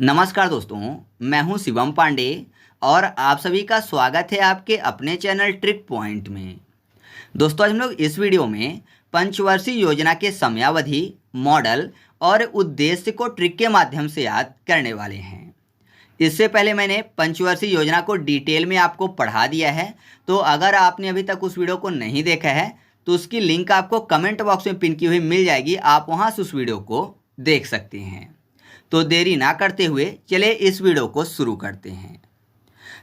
नमस्कार दोस्तों, मैं हूं शिवम पांडे और आप सभी का स्वागत है आपके अपने चैनल ट्रिक पॉइंट में। दोस्तों, आज हम लोग इस वीडियो में पंचवर्षीय योजना के समयावधि, मॉडल और उद्देश्य को ट्रिक के माध्यम से याद करने वाले हैं। इससे पहले मैंने पंचवर्षीय योजना को डिटेल में आपको पढ़ा दिया है, तो अगर आपने अभी तक उस वीडियो को नहीं देखा है तो उसकी लिंक आपको कमेंट बॉक्स में पिन की हुई मिल जाएगी। आप वहाँ से उस वीडियो को देख सकते हैं। तो देरी ना करते हुए चले इस वीडियो को शुरू करते हैं।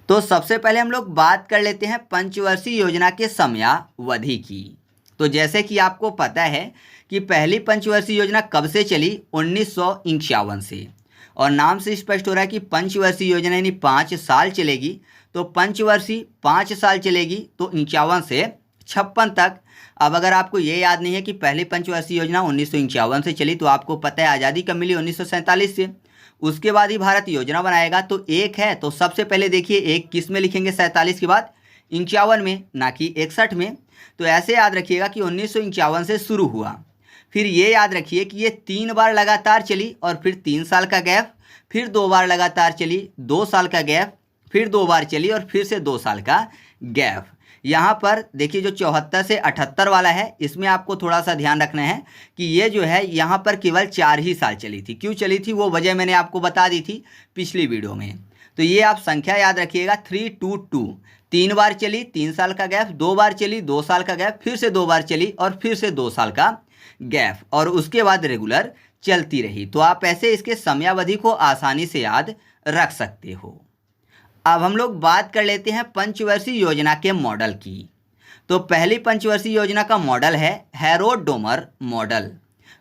तो सबसे पहले हम लोग बात कर लेते हैं पंचवर्षीय योजना के समयावधि की। तो जैसे कि आपको पता है कि पहली पंचवर्षीय योजना कब से चली, 1951 से। और नाम से स्पष्ट हो रहा है कि पंचवर्षीय योजना यानी 5 साल चलेगी। तो पंचवर्षीय 5 साल चलेगी, तो 51 से 56 तक। अब अगर आपको ये याद नहीं है कि पहली पंचवर्षीय योजना 1951 से चली, तो आपको पता है आज़ादी कब मिली, 1947 से। उसके बाद ही भारत योजना बनाएगा। तो एक है, तो सबसे पहले देखिए एक किस में लिखेंगे, 47 के बाद 51 में, ना कि 61 में। तो ऐसे याद रखिएगा कि 1951 से शुरू हुआ। फिर ये याद रखिए कि ये 3 बार लगातार चली और फिर 3 साल का गैप, फिर 2 बार लगातार चली, 2 साल का गैप, फिर 2 बार चली और फिर से 2 साल का गैप। यहाँ पर देखिए जो 74 से 78 वाला है, इसमें आपको थोड़ा सा ध्यान रखना है कि ये जो है यहाँ पर केवल 4 ही साल चली थी। क्यों चली थी वो वजह मैंने आपको बता दी थी पिछली वीडियो में। तो ये आप संख्या याद रखिएगा, 322। 3 बार चली, 3 साल का गैप, 2 बार चली, 2 साल का गैप, फिर से 2 बार चली और फिर से 2 साल का गैप, और उसके बाद रेगुलर चलती रही। तो आप ऐसे इसके समयावधि को आसानी से याद रख सकते हो। अब हम लोग बात कर लेते हैं पंचवर्षीय योजना के मॉडल की। तो पहली पंचवर्षीय योजना का मॉडल है हेरोड-डोमर मॉडल।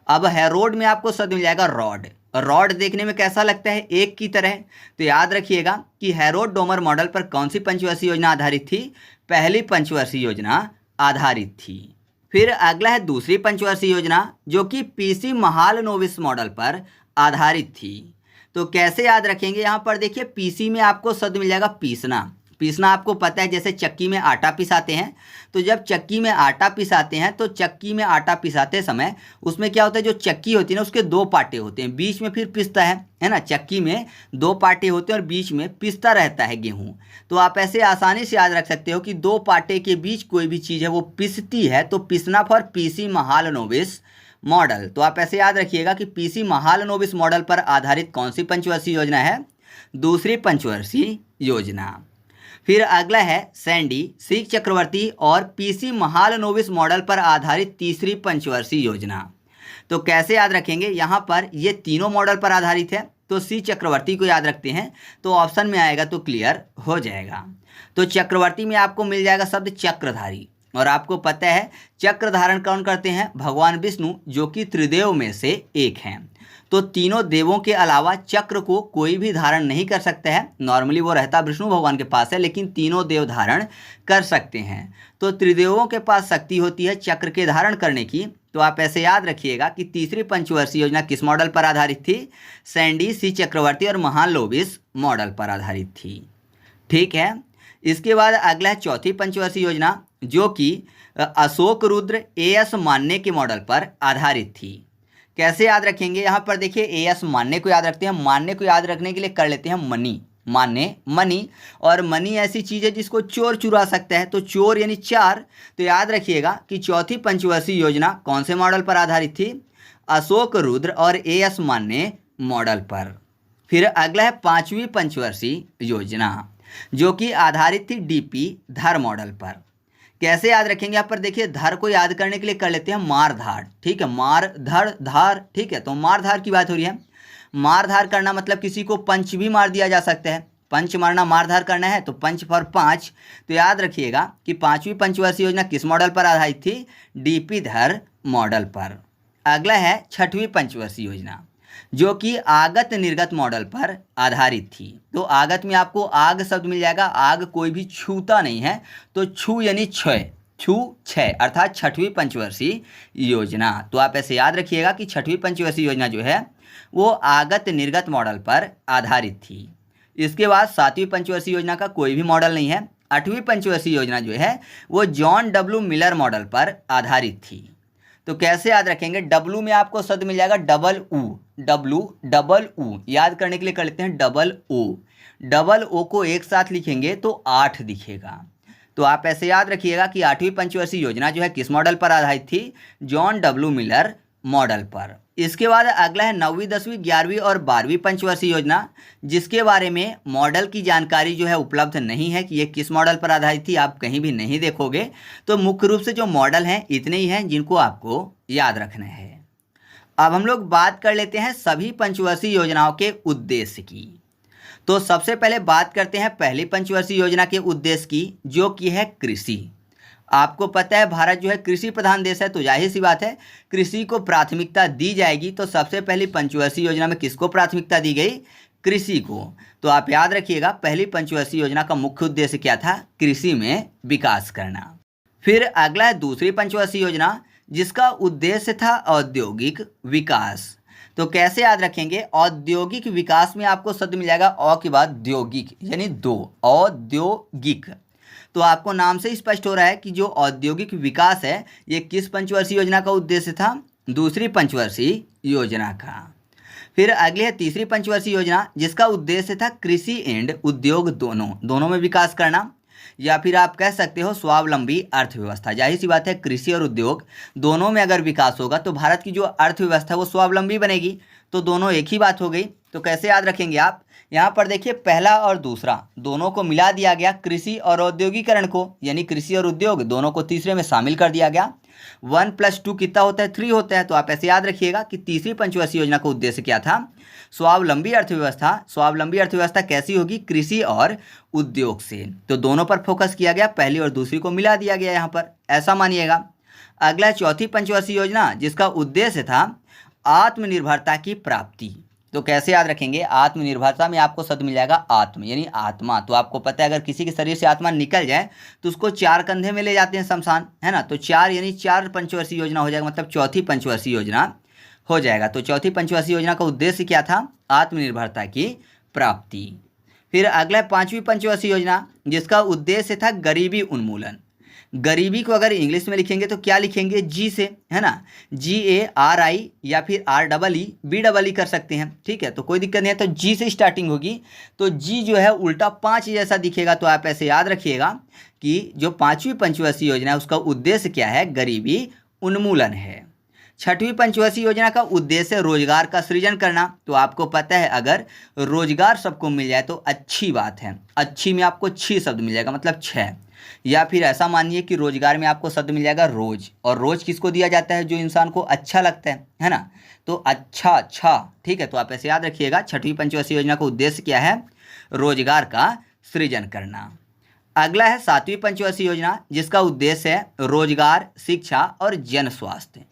अब हेरोड में आपको शब्द मिल जाएगा रॉड। रॉड देखने में कैसा लगता है, एक की तरह। तो याद रखिएगा कि हेरोड-डोमर मॉडल पर कौन सी पंचवर्षीय योजना आधारित थी, पहली पंचवर्षीय योजना आधारित थी। फिर अगला है दूसरी पंचवर्षीय योजना, जो कि पीसी महालनोबिस मॉडल पर आधारित थी। तो कैसे याद रखेंगे, यहाँ पर देखिए पीसी में आपको शब्द मिल जाएगा पीसना। पीसना आपको पता है, जैसे चक्की में आटा पिसाते हैं। तो जब चक्की में आटा पिसाते हैं, तो चक्की में आटा पिसाते समय उसमें क्या होता है, जो चक्की होती है ना, उसके 2 पार्टे होते हैं, बीच में फिर पिसता है ना। चक्की में 2 पार्टे होते हैं और बीच में पिसता रहता है गेहूँ। तो आप ऐसे आसानी से याद रख सकते हो कि 2 पार्टे के बीच कोई भी चीज़ है वो पिसती है। तो पिसना फॉर पीसी महालनोबिस मॉडल। तो आप ऐसे याद रखिएगा कि पीसी महालनोबिस मॉडल पर आधारित कौन सी पंचवर्षीय योजना है, दूसरी पंचवर्षीय योजना। फिर अगला है सैंडी, सीक चक्रवर्ती और पीसी महालनोबिस मॉडल पर आधारित तीसरी पंचवर्षीय योजना। तो कैसे याद रखेंगे, यहाँ पर ये तीनों मॉडल पर आधारित है। तो सी चक्रवर्ती को याद रखते हैं तो ऑप्शन में आएगा तो क्लियर हो जाएगा। तो चक्रवर्ती में आपको मिल जाएगा शब्द चक्रधारी। और आपको पता है चक्र धारण कौन करते हैं, भगवान विष्णु, जो कि त्रिदेव में से एक हैं। तो तीनों देवों के अलावा चक्र को कोई भी धारण नहीं कर सकता है। नॉर्मली वो रहता विष्णु भगवान के पास है, लेकिन तीनों देव धारण कर सकते हैं। तो त्रिदेवों के पास शक्ति होती है चक्र के धारण करने की। तो आप ऐसे याद रखिएगा कि तीसरी पंचवर्षीय योजना किस मॉडल पर आधारित थी, सैंडी, सी चक्रवर्ती और महालनोबिस मॉडल पर आधारित थी। ठीक है। इसके बाद अगला है चौथी पंचवर्षीय योजना, जो कि अशोक रुद्र एएस मान्य के मॉडल पर आधारित थी। कैसे याद रखेंगे, यहाँ पर देखिए एएस मान्य को याद रखते हैं। मान्य को याद रखने के लिए कर लेते हैं मनी, मान्य मनी। और मनी ऐसी चीज़ है जिसको चोर चुरा सकता है, तो चोर यानी 4। तो याद रखिएगा कि चौथी पंचवर्षीय योजना कौन से मॉडल पर आधारित थी, अशोक रुद्र और एएस मान्य मॉडल पर। फिर अगला है पाँचवीं पंचवर्षीय योजना, जो कि आधारित थी डीपी धर मॉडल पर। कैसे याद रखेंगे, यहाँ पर देखिए धर को याद करने के लिए कर लेते हैं मारधाड़। ठीक है, मार धड़ धार। ठीक है, तो मारधाड़ की बात हो रही है। मारधाड़ करना मतलब किसी को पंच भी मार दिया जा सकता है। पंच मारना, मारधाड़ करना है तो पंच फॉर 5। तो याद रखिएगा कि पाँचवीं पंचवर्षीय योजना किस मॉडल पर आधारित थी, डीपी धर मॉडल पर। अगला है छठवीं पंचवर्षीय योजना, जो कि आगत निर्गत मॉडल पर आधारित थी। तो आगत में आपको आग शब्द मिल जाएगा। आग कोई भी छूता नहीं है, तो छू यानी 6, छू 6 अर्थात छठवीं पंचवर्षीय योजना। तो आप ऐसे याद रखिएगा कि छठवीं पंचवर्षीय योजना जो है वो आगत निर्गत मॉडल पर आधारित थी। इसके बाद सातवीं पंचवर्षीय योजना का कोई भी मॉडल नहीं है। आठवीं पंचवर्षीय योजना जो है वो जॉन डब्ल्यू मिलर मॉडल पर आधारित थी। तो कैसे याद रखेंगे, डब्लू में आपको शब्द मिल जाएगा डबल ऊ, डब्लू डबल ऊ, याद करने के लिए कर लेते हैं डबल ओ। डबल ओ को एक साथ लिखेंगे तो 8 दिखेगा। तो आप ऐसे याद रखिएगा कि 8वीं पंचवर्षीय योजना जो है किस मॉडल पर आधारित थी, जॉन डब्ल्यू मिलर मॉडल पर। इसके बाद अगला है 9वीं 10वीं 11वीं और 12वीं पंचवर्षीय योजना, जिसके बारे में मॉडल की जानकारी जो है उपलब्ध नहीं है कि ये किस मॉडल पर आधारित थी, आप कहीं भी नहीं देखोगे। तो मुख्य रूप से जो मॉडल हैं इतने ही हैं जिनको आपको याद रखना है। अब हम लोग बात कर लेते हैं सभी पंचवर्षीय योजनाओं के उद्देश्य की। तो सबसे पहले बात करते हैं पहली पंचवर्षीय योजना के उद्देश्य की, जो कि है कृषि। आपको पता है भारत जो है कृषि प्रधान देश है, तो जाहिर सी बात है कृषि को प्राथमिकता दी जाएगी। तो सबसे पहली पंचवर्षीय योजना में किसको प्राथमिकता दी गई, कृषि को। तो आप याद रखिएगा पहली पंचवर्षीय योजना का मुख्य उद्देश्य क्या था, कृषि में विकास करना। फिर अगला है दूसरी पंचवर्षीय योजना, जिसका उद्देश्य था औद्योगिक विकास। तो कैसे याद रखेंगे, औद्योगिक विकास में आपको शब्द मिल जाएगा औ के बाद द्योगिक, यानी दो, औद्योगिक। तो आपको नाम से स्पष्ट हो रहा है कि जो औद्योगिक विकास है ये किस पंचवर्षीय योजना का उद्देश्य था, दूसरी पंचवर्षीय योजना का। फिर अगली है तीसरी पंचवर्षीय योजना, जिसका उद्देश्य था कृषि एंड उद्योग दोनों में विकास करना, या फिर आप कह सकते हो स्वावलंबी अर्थव्यवस्था। जाहिर सी बात है कृषि और उद्योग दोनों में अगर विकास होगा तो भारत की जो अर्थव्यवस्था है वो स्वावलंबी बनेगी। तो दोनों एक ही बात हो गई। तो कैसे याद रखेंगे आप, यहाँ पर देखिए पहला और दूसरा दोनों को मिला दिया गया, कृषि और औद्योगिकरण को, यानी कृषि और उद्योग दोनों को तीसरे में शामिल कर दिया गया। 1 + 2 कितना होता है, 3 होता है। तो आप ऐसे याद रखिएगा कि तीसरी पंचवर्षीय योजना का उद्देश्य क्या था, स्वावलंबी अर्थव्यवस्था। स्वावलंबी अर्थव्यवस्था कैसी होगी, कृषि और उद्योग से। तो दोनों पर फोकस किया गया, पहली और दूसरी को मिला दिया गया यहाँ पर, ऐसा मानिएगा। अगला चौथी पंचवर्षीय योजना, जिसका उद्देश्य था आत्मनिर्भरता की प्राप्ति। तो कैसे याद रखेंगे, आत्मनिर्भरता में आपको शब्द मिल जाएगा आत्म, यानी आत्मा। तो आपको पता है अगर किसी के शरीर से आत्मा निकल जाए तो उसको 4 कंधे में ले जाते हैं शमशान, है ना। तो 4 यानी 4 पंचवर्षीय योजना हो जाएगा, मतलब चौथी पंचवर्षीय योजना हो जाएगा। तो चौथी पंचवर्षीय योजना का उद्देश्य क्या था, आत्मनिर्भरता की प्राप्ति। फिर अगला 5वीं पंचवर्षीय योजना, जिसका उद्देश्य था गरीबी उन्मूलन। गरीबी को अगर इंग्लिश में लिखेंगे तो क्या लिखेंगे, जी से, है ना, GARI या फिर REEBEE कर सकते हैं, ठीक है। तो कोई दिक्कत नहीं है, तो जी से स्टार्टिंग होगी। तो जी जो है उल्टा 5 जैसा दिखेगा। तो आप ऐसे याद रखिएगा कि जो 5वीं पंचवर्षीय योजना है उसका उद्देश्य क्या है, गरीबी उन्मूलन है। 6वीं पंचवर्षीय योजना का उद्देश्य रोजगार का सृजन करना। तो आपको पता है अगर रोजगार सबको मिल जाए तो अच्छी बात है। अच्छी में आपको 6 शब्द मिल जाएगा, मतलब 6। या फिर ऐसा मानिए कि रोजगार में आपको शब्द मिल जाएगा रोज, और रोज किसको दिया जाता है, जो इंसान को अच्छा लगता है ना। तो अच्छा, ठीक है। तो आप ऐसे याद रखिएगा 6वीं पंचवर्षीय योजना का उद्देश्य क्या है, रोजगार का सृजन करना। अगला है 7वीं पंचवर्षीय योजना, जिसका उद्देश्य है रोजगार, शिक्षा और जन स्वास्थ्य।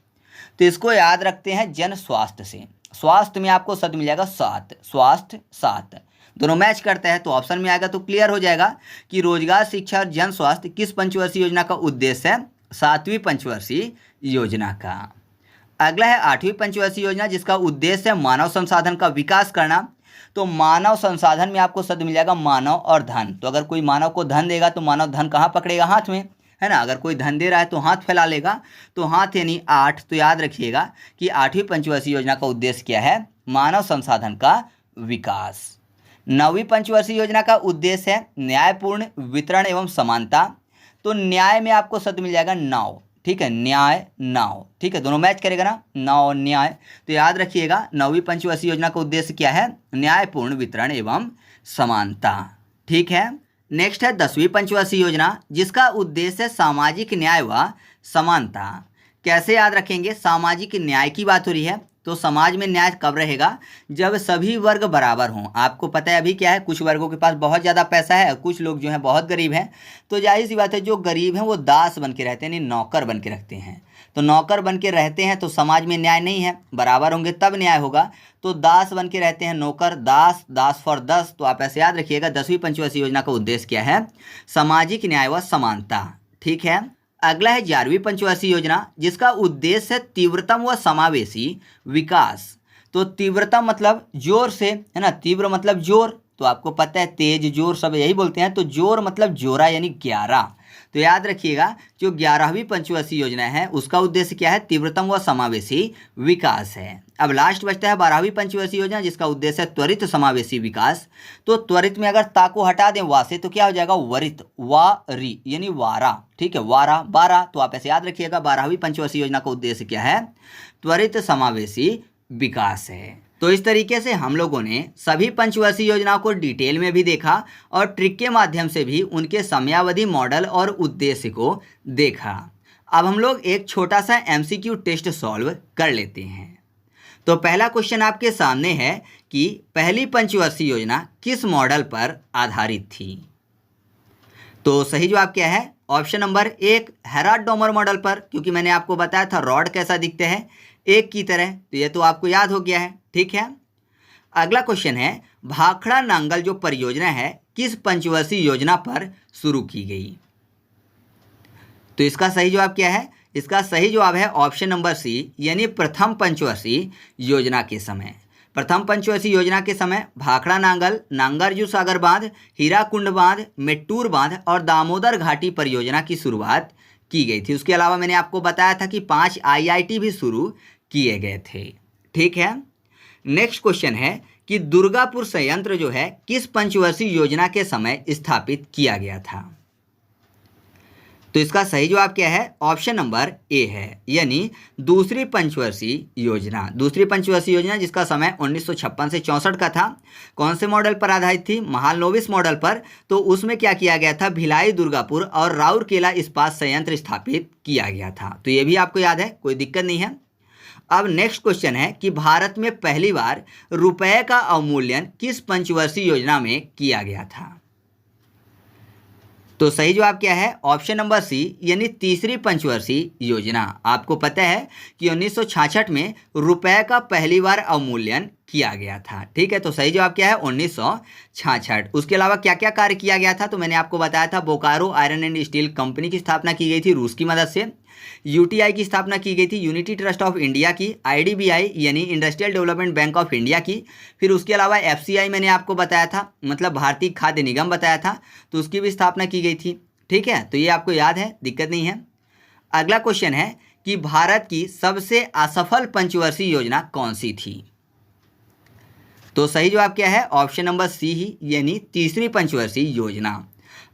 तो इसको याद रखते हैं जन स्वास्थ्य से। स्वास्थ्य में आपको शब्द मिल जाएगा 7, स्वास्थ्य 7, दोनों मैच करता है। तो ऑप्शन में आएगा तो क्लियर हो जाएगा कि रोजगार, शिक्षा और जन स्वास्थ्य किस पंचवर्षीय योजना का उद्देश्य है, 7वीं पंचवर्षीय योजना का। अगला है 8वीं पंचवर्षीय योजना, जिसका उद्देश्य है मानव संसाधन का विकास करना। तो मानव संसाधन में आपको शब्द मिल जाएगा मानव और धन। तो अगर कोई मानव को धन देगा तो मानव धन कहाँ पकड़ेगा, हाथ में, है ना। अगर कोई धन दे रहा है तो हाथ फैला लेगा, तो हाथ यानी 8। तो याद रखिएगा कि 8वीं पंचवर्षीय योजना का उद्देश्य क्या है, मानव संसाधन का विकास। 9वीं पंचवर्षीय योजना का उद्देश्य है न्यायपूर्ण वितरण एवं समानता। तो न्याय में आपको शब्द मिल जाएगा नाव, ठीक है, न्याय नाव, ठीक है, दोनों मैच करेगा ना, नाव और न्याय। तो याद रखिएगा 9वीं पंचवर्षीय योजना का उद्देश्य क्या है, न्यायपूर्ण वितरण एवं समानता, ठीक है। नेक्स्ट है 10वीं पंचवर्षीय योजना, जिसका उद्देश्य है सामाजिक न्याय व समानता। कैसे याद रखेंगे, सामाजिक न्याय की बात हो रही है। तो समाज में न्याय कब रहेगा, जब सभी वर्ग बराबर हों। आपको पता है अभी क्या है, कुछ वर्गों के पास बहुत ज़्यादा पैसा है, कुछ लोग जो हैं बहुत गरीब हैं। तो जाहिर सी बात है जो गरीब हैं वो दास बन के रहते हैं, यानी नौकर बन के रखते हैं। तो नौकर बन के रहते हैं तो समाज में न्याय नहीं है, बराबर होंगे तब न्याय होगा। तो दास बन के रहते हैं, नौकर, दास, दास फॉर 10। तो आप ऐसे याद रखिएगा 10वीं पंचवर्षीय योजना का उद्देश्य क्या है, सामाजिक न्याय व समानता, ठीक है। अगला है 11वीं पंचवर्षीय योजना, जिसका उद्देश्य है तीव्रतम व समावेशी विकास। तो तीव्रतम मतलब जोर से, है ना, तीव्र मतलब जोर तो आपको पता है तेज जोर सब यही बोलते हैं, तो जोर मतलब जोरा यानी 11। तो याद रखिएगा जो 11वीं पंचवर्षीय योजना है उसका उद्देश्य क्या है, तीव्रतम व समावेशी विकास है। अब लास्ट बचता है 12वीं पंचवर्षीय योजना जिसका उद्देश्य है त्वरित समावेशी विकास। तो त्वरित में अगर ता को हटा दें वा से तो क्या हो जाएगा, वरित, वारी यानी वारा, ठीक है, वारा 12। तो आप ऐसे याद रखिएगा 12वीं पंचवर्षीय योजना का उद्देश्य क्या है, त्वरित समावेशी विकास है। तो इस तरीके से हम लोगों ने सभी पंचवर्षीय योजनाओं को डिटेल में भी देखा और ट्रिक के माध्यम से भी उनके समयावधि, मॉडल और उद्देश्य को देखा। अब हम लोग एक छोटा सा एमसीक्यू टेस्ट सॉल्व कर लेते हैं। तो पहला क्वेश्चन आपके सामने है कि पहली पंचवर्षीय योजना किस मॉडल पर आधारित थी। तो सही जवाब क्या है, option number 1 Herald Domar model पर, क्योंकि मैंने आपको बताया था रॉड कैसा दिखते हैं, एक की तरह, तो ये तो आपको याद हो गया है, ठीक है। अगला क्वेश्चन है भाखड़ा नांगल जो परियोजना है किस पंचवर्षीय योजना पर शुरू की गई। तो इसका सही जवाब क्या है, इसका सही जवाब है ऑप्शन नंबर सी यानी प्रथम पंचवर्षीय योजना के समय। प्रथम पंचवर्षीय योजना के समय भाखड़ा नांगल, नांगार्जुन सागर बांध, हीराकुंड बांध, मेट्टूर बांध और दामोदर घाटी परियोजना की शुरुआत की गई थी। उसके अलावा मैंने आपको बताया था कि 5 IIT भी शुरू किए गए थे, ठीक है। नेक्स्ट क्वेश्चन है कि दुर्गापुर संयंत्र जो है किस पंचवर्षीय योजना के समय स्थापित किया गया था। तो इसका सही जवाब क्या है, ऑप्शन नंबर ए है, यानी दूसरी पंचवर्षीय योजना। दूसरी पंचवर्षीय योजना जिसका समय 1956 से 64 का था, कौन से मॉडल पर आधारित थी, महालनोबिस मॉडल पर। तो उसमें क्या किया गया था, भिलाई, दुर्गापुर और राउरकेला इस्पात संयंत्र स्थापित किया गया था। तो ये भी आपको याद है, कोई दिक्कत नहीं है। अब नेक्स्ट क्वेश्चन है कि भारत में पहली बार रुपए का अवमूल्यन किस पंचवर्षीय योजना में किया गया था। तो सही जवाब क्या है, ऑप्शन नंबर सी यानी तीसरी पंचवर्षीय योजना। आपको पता है कि 1966 में रुपए का पहली बार अवमूल्यन किया गया था, ठीक है। तो सही जवाब क्या है, 1966। उसके अलावा क्या क्या कार्य किया गया था, तो मैंने आपको बताया था Bokaro iron and steel company की स्थापना की गई थी रूस की मदद से, UTI की स्थापना की गई थी, यूनिटी ट्रस्ट ऑफ इंडिया की, IDBI यानी industrial development bank of India की, फिर उसके अलावा FCI मैंने आपको बताया था, मतलब भारतीय खाद्य निगम बताया था, तो उसकी भी स्थापना की गई थी, ठीक है। तो ये आपको याद है, दिक्कत नहीं है। अगला क्वेश्चन है कि भारत की सबसे असफल पंचवर्षीय योजना कौन सी थी। तो सही जवाब क्या है, ऑप्शन नंबर सी ही यानी तीसरी पंचवर्षीय योजना।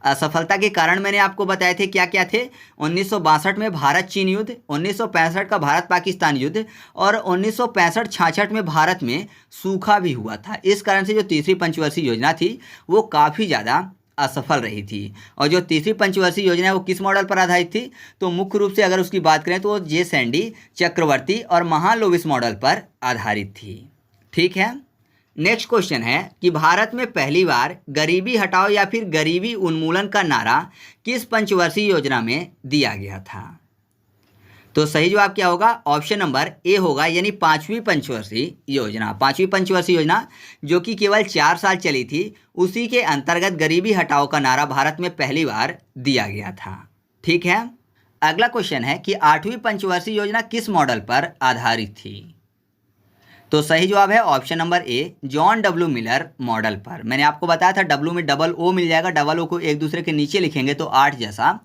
असफलता के कारण मैंने आपको बताए थे क्या क्या थे, 1962 में भारत चीन युद्ध, 1965 का भारत पाकिस्तान युद्ध और 1965-66 में भारत में सूखा भी हुआ था। इस कारण से जो तीसरी पंचवर्षीय योजना थी वो काफ़ी ज़्यादा असफल रही थी। और जो तीसरी पंचवर्षीय योजना है वो किस मॉडल पर आधारित थी, तो मुख्य रूप से अगर उसकी बात करें तो वो जे सैंडी, चक्रवर्ती और महालनोबिस मॉडल पर आधारित थी, ठीक है। नेक्स्ट क्वेश्चन है कि भारत में पहली बार गरीबी हटाओ या फिर गरीबी उन्मूलन का नारा किस पंचवर्षीय योजना में दिया गया था। तो सही जवाब क्या होगा, ऑप्शन नंबर ए होगा, यानी 5वीं पंचवर्षीय योजना। 5वीं पंचवर्षीय योजना जो कि केवल 4 साल चली थी, उसी के अंतर्गत गरीबी हटाओ का नारा भारत में पहली बार दिया गया था, ठीक है। अगला क्वेश्चन है कि 8वीं पंचवर्षीय योजना किस मॉडल पर आधारित थी। तो सही जवाब है option number A John W Miller model पर। मैंने आपको बताया था डब्ल्यू में डबल ओ मिल जाएगा, डबल ओ को एक दूसरे के नीचे लिखेंगे तो 8 जैसा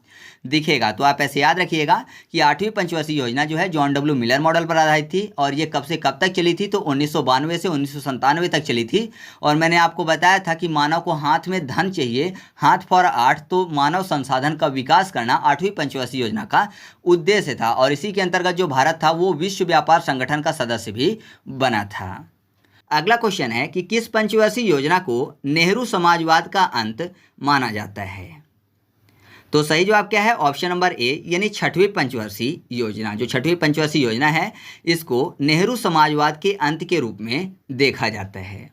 दिखेगा। तो आप ऐसे याद रखिएगा कि 8वीं पंचवर्षीय योजना जो है जॉन डब्ल्यू मिलर मॉडल पर आधारित थी और ये कब से कब तक चली थी, तो 1992 से 1997 तक चली थी। और मैंने आपको बताया था कि मानव को हाथ में धन चाहिए, हाथ फॉर आर्ट, तो मानव संसाधन का विकास करना 8वीं पंचवर्षीय योजना का उद्देश्य था। और इसी के अंतर्गत जो भारत था वो विश्व व्यापार संगठन का सदस्य भी बना था। अगला क्वेश्चन है कि किस पंचवर्षीय योजना को नेहरू समाजवाद का अंत माना जाता है। तो सही जवाब क्या है, ऑप्शन नंबर ए यानी 6वीं पंचवर्षीय योजना। जो 6वीं पंचवर्षीय योजना है इसको नेहरू समाजवाद के अंत के रूप में देखा जाता है।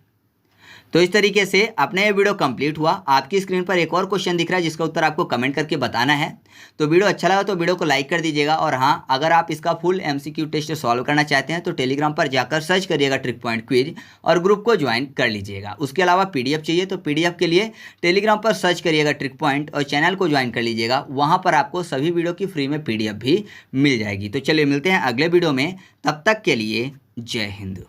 तो इस तरीके से अपना ये वीडियो कंप्लीट हुआ। आपकी स्क्रीन पर एक और क्वेश्चन दिख रहा है जिसका उत्तर आपको कमेंट करके बताना है। तो वीडियो अच्छा लगा तो वीडियो को लाइक कर दीजिएगा। और हाँ, अगर आप इसका फुल MCQ टेस्ट सॉल्व करना चाहते हैं तो टेलीग्राम पर जाकर सर्च करिएगा ट्रिक पॉइंट क्विज और ग्रुप को ज्वाइन कर लीजिएगा। उसके अलावा PDF चाहिए तो PDF के लिए टेलीग्राम पर सर्च करिएगा ट्रिक पॉइंट और चैनल को ज्वाइन कर लीजिएगा। वहाँ पर आपको सभी वीडियो की फ्री में PDF भी मिल जाएगी। तो चलिए मिलते हैं अगले वीडियो में, तब तक के लिए जय हिंद।